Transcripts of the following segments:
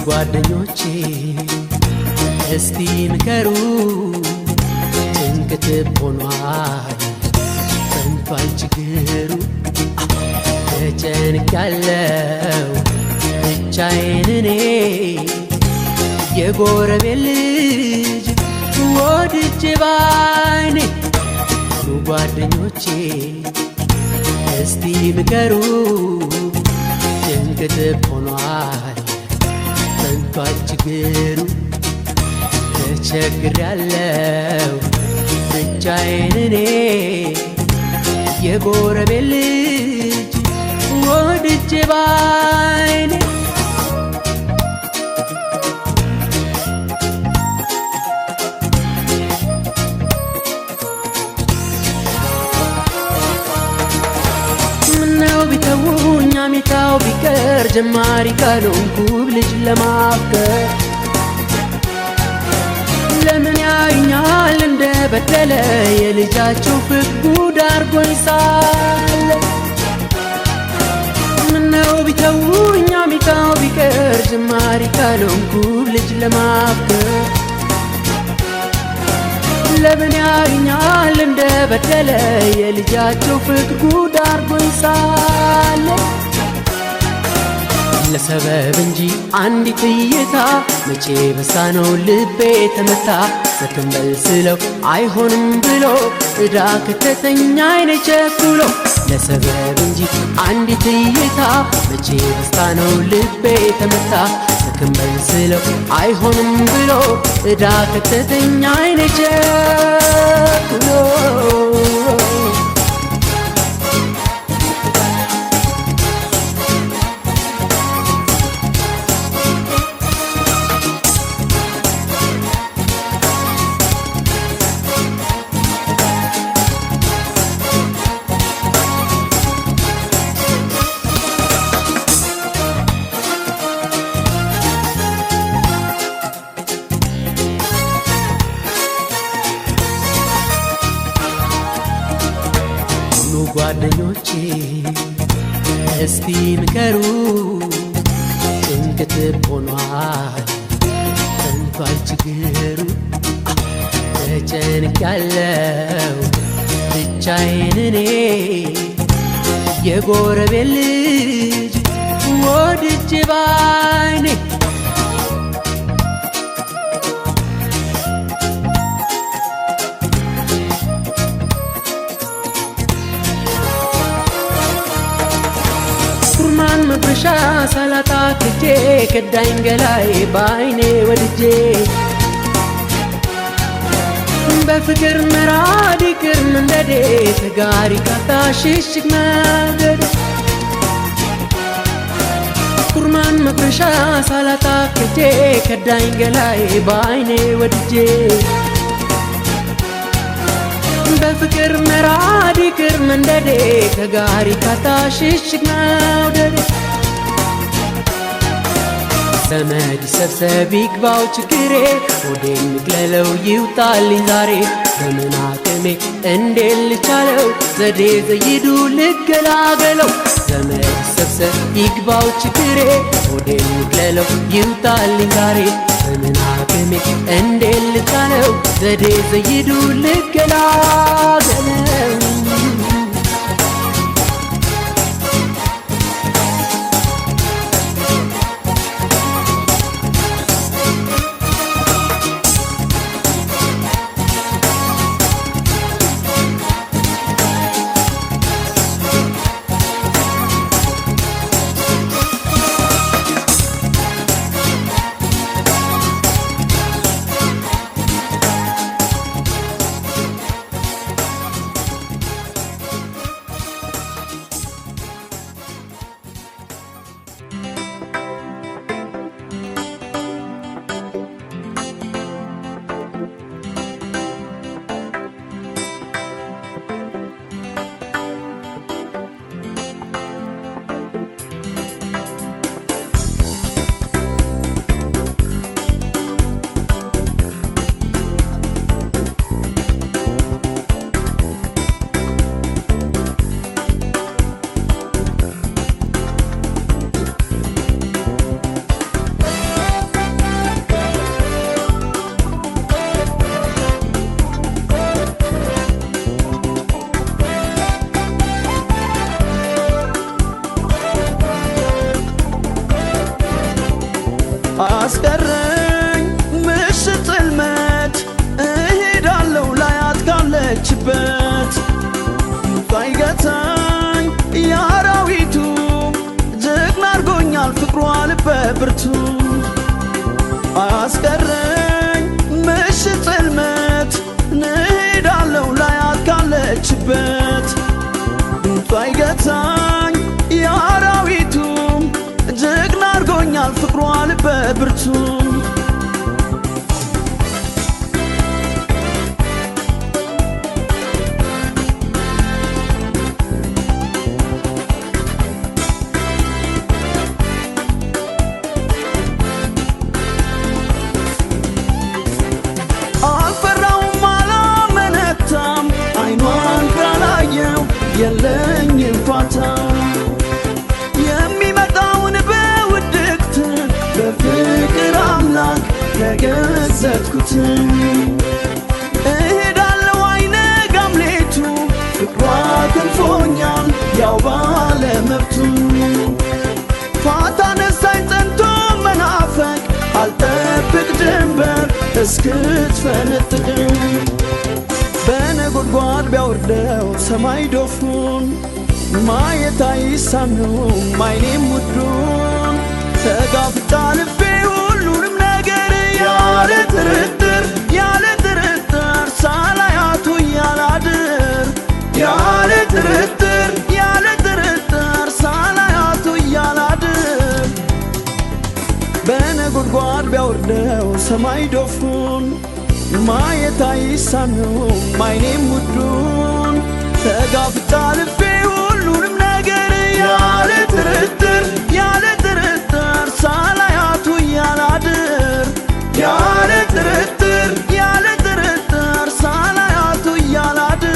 ጓደኞቼ እስቲ ንገሩ ጭንቅት ሆኗል ፈንቷል ችግሩ ተጨንቄያለሁ ብቻዬን እኔ የጎረቤት ልጅ ወድጄ ባይኔ ጓደኞቼ እስቲ ምከሩ ጭንቅ ሆኗል ፈንቷል ችግሩ ተቸግሬያለሁ ብቻዬን እኔ የጎረቤት ልጅ ወድጄ ባይኔ ምነው ቢተውኝ አሚታው ቢቀር ጀማሪ ካልሆንኩ ልጅ ለማፍቀር ለምን ያዩኛል እንደ በደለ የልጃቸው ፍቅር ጉድ አርጎኝ ሳለ ምነው ቢተውኝ አሚታው ቢቀር ጀማሪ ካልሆንኩ ልጅ ለማፍቀር ለምን ያዩኛል እንደ በደለ የልጃቸው ፍቅር ጉድ አርጎኝ ሳለ ለሰበብ እንጂ አንዲት እይታ መቼ በሳ ነው ልቤ ተመታ ሰክንበል ስለው አይሆንም ብሎ እዳ ከተተኛ አይኔ ቸኩሎ ለሰበብ እንጂ አንዲት እይታ መቼ በሳ ነው ልቤ ተመታ ሰክንበል ስለው አይሆንም ብሎ እዳ ከተተኛ አይኔ ቸኩሎ ጓደኞቼ እስቲ ምከሩ ጭንቅ ሆኗል ፈንቷል ችግሩ ተጨንቄያለሁ ብቻዬን እኔ የጎረቤት ልጅ ወድጄ ባይኔ ኩርማን መብረሻ ሰላጣ ክጄ ከዳኝ ገላይ ባይኔ ወድጄ በፍቅር መራድ ይቅር መንደዴ ተጋሪ ካታ ሽሽግ መውደድ ኩርማን መብረሻ ሰላጣ ክጄ ከዳኝ ገላይ ባይኔ ወድጄ በፍቅር መራድ ይቅር መንደዴ ተጋሪ ካታ ሽሽግ መውደድ ዘመድ ሰብሰብ ይግባው ችግሬ ሆዴን ንቅለለው ይውጣልኝ ዛሬ በምን አቅሜ እንዴት ልቻለው ዘዴ ዘይዱ ልገላገለው ዘመድ ሰብሰብ ይግባው ችግሬ ሆዴን ንቅለለው ይውጣልኝ ዛሬ በምን አቅሜ እንዴት ልቻለው ዘዴ ዘይዱ ልገላገለው አያስቀረኝ ምሽት ጽልመት እሄዳለሁ ላያት ካለችበት ሳይገታኝ የአራዊቱ ጀግና አርጎኛል ፍቅሯ ልበ ብርቱ አያስቀረኝ ምሽት ጽልመት እሄዳለሁ ላያት ካለችበት ሳይገታኝ የአራዊቱ ጀግና አርጎኛል ፍቅሯ ልበ ብርቱ አልፈራውም አላመነታም አይኗን ካላየው የለኝም ፋታ የሚመጣውን በውድቅት በፍቅር አምላክ ተገዘትኩት እሄዳለሁ አይነጋም ሌቱ ፍቅሯ ክንፎኛል ያው ባለመብቱ ፋታ ነሳኝ ጸንቶ መናፈቅ አልጠብቅ ድንበር እስክትፈነጥቅ በነጎድጓድ ቢያወርደው ሰማይ ዶፉን ማየት አይሳነውም አይኔም ውዱን ተጋፍጣ ልቤ ሁሉንም ነገር ያለ ጥርጥር ሳላያቱ እያላድር ያለ ጥርጥር ሳላያቱ እያላድር በነጎድጓድ ቢያወርደው ሰማይ ዶፉን ማየት አይሳነውም አይኔም ውዱን ተጋፍጣ ልቤ ሁሉንም ነገር ያለ ጥርጥር ሳላያቱ እያላድር ያለ ጥርጥር ሳላያቱ እያላድር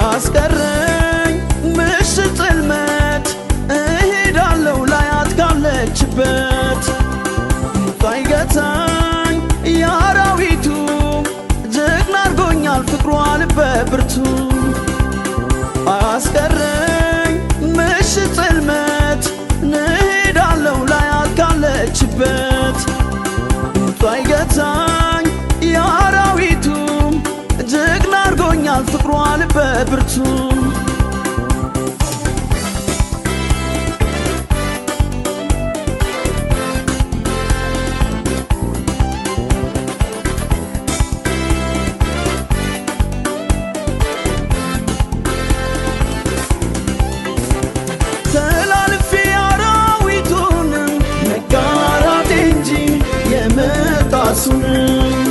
አያስቀረኝ ምሽት ጽልመት እሄዳለሁ ላያት ካለችበት ሳይገታኝ የአራዊቱ ጀግና አርጎኛል ፍቅሯ ልበ ብርቱ አያስቀረኝ ምሽት ጽልመት እሄዳለሁ ላያት ካለችበት ሳይገታኝ የአራዊቱ ጀግና አርጎኛል ፍቅሯ ልበ ብርቱ ተላልፌ አራዊቱንም መጋራት እንጂ የመጣሱንም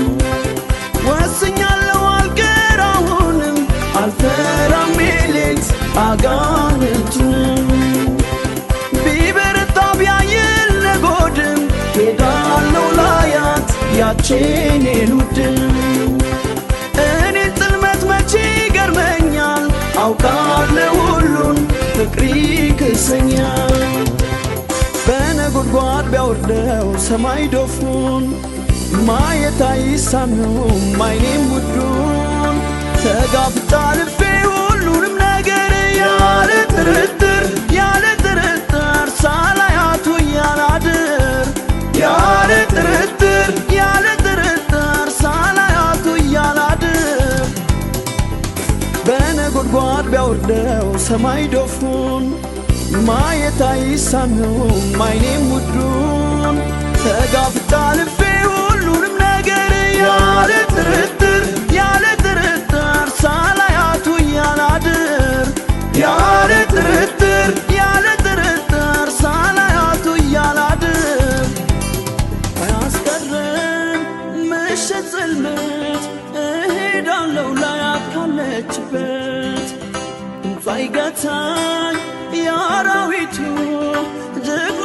ወስኛለሁ አልቀራውንም አልፈራም ሌሊት አጋንንቱንም ቢበረታ ቢያይል ነጎድም ሄዳለሁ ላያት ያቼኔን ውድም እኔን ጽልመት መቼ ይገርመኛል አውቃለሁ ሁሉን ፍቅሪ ክሰኛል በነጎድጓድ ቢያወርደው ሰማይ ዶፉን ማየት አይሳነውም አይኔም ውዱን ተጋፍጣ ልቤ ሁሉንም ነገር ያለ ጥርጥር ሳላያቱ እያላድር ያለ ጥርጥር ሳላያቱ እያላድር በነጎድጓድ ቢያወርደው ሰማይ ዶፉን ማየት አይሳነውም አይኔም ውዱን ተጋፍጣ ልቤ ሁሉንም ነገር ያለ ጥርጥር ሳላያቱ እያላድር ያለ ጥርጥር ሳላያቱ እያላድር አያስቀረም ምሽት ጽልመት እሄዳለሁ ላያት ካለችበት ሳይገታኝ የአራዊቱ ጀግና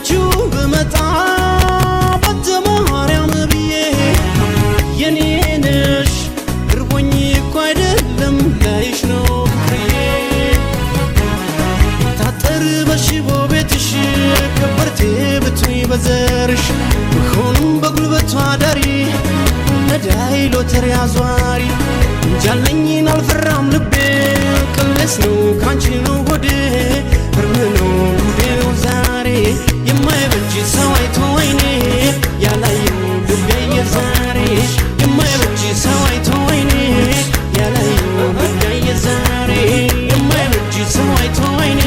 ልባችሁ ብመጣ በተማርያም ብዬ የኔ ነሽ እርቦኝ እኮ አይደለም ላይሽ ነው ፍቅርዬ ታጠር በሽቦ ቤትሽ ከበርቴ ብትይ በዘርሽ ብሆንም በጉልበቷ ዳሪ ነዳይ ሎተሪ አዟሪ እንጃለኝን አልፈራም ልቤ ቅልስ ነው ካንቺ ነው ሆዴ እርም ነው ጉዴ ነው ዛሬ የማይበጅ ሰው አይቶ አይኔ ያላየው ልቤ የዛሬ የማይበጅ ሰው አይቶ አይኔ ያላየው ልቤ የዛሬ የማይበጅ ሰው አይቶ አይኔ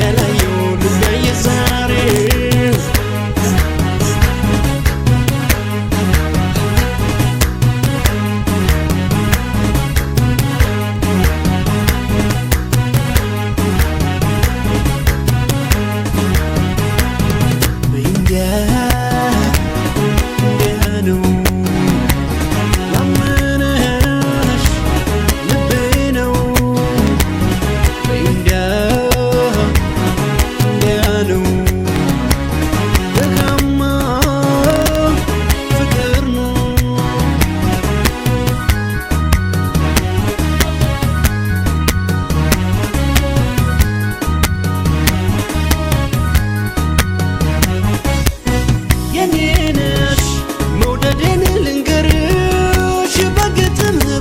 ያላየው ልቤ የዛሬ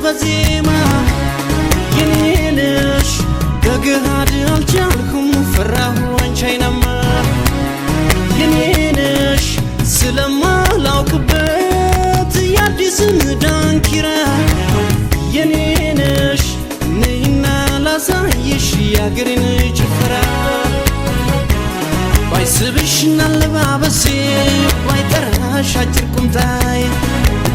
በዜማ የኔ ነሽ በገሃድ አልቻልኩም ፈራሁ አንቺ አይናማ የኔ ነሽ ስለማላውቅበት የአዲስን ዳንኪራ የኔ ነሽ ነይና ላሳይሽ የአገሬን ጭፈራ ባይስብሽና አለባበሴ ባይጠራሽ አጭር ቁምጣዬ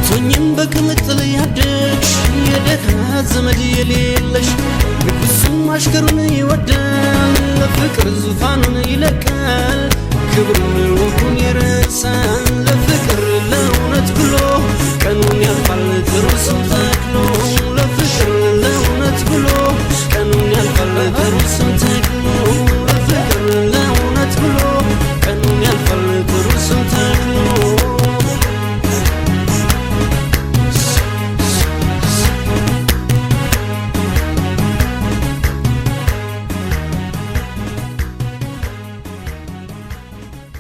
ብትሆኝም በቅምጥል ያደግሽ የደሃ ዘመድ የሌለሽ ንጉሡም አሽከሩን ይወዳል ለፍቅር ዙፋኑን ይለቃል ክብሩን ወጉን ይረሳል ለፍቅር ለእውነት ብሎ ቀኑን ያልፋል ጥሩ ሰው ተክሎ ለፍቅር ለእውነት ብሎ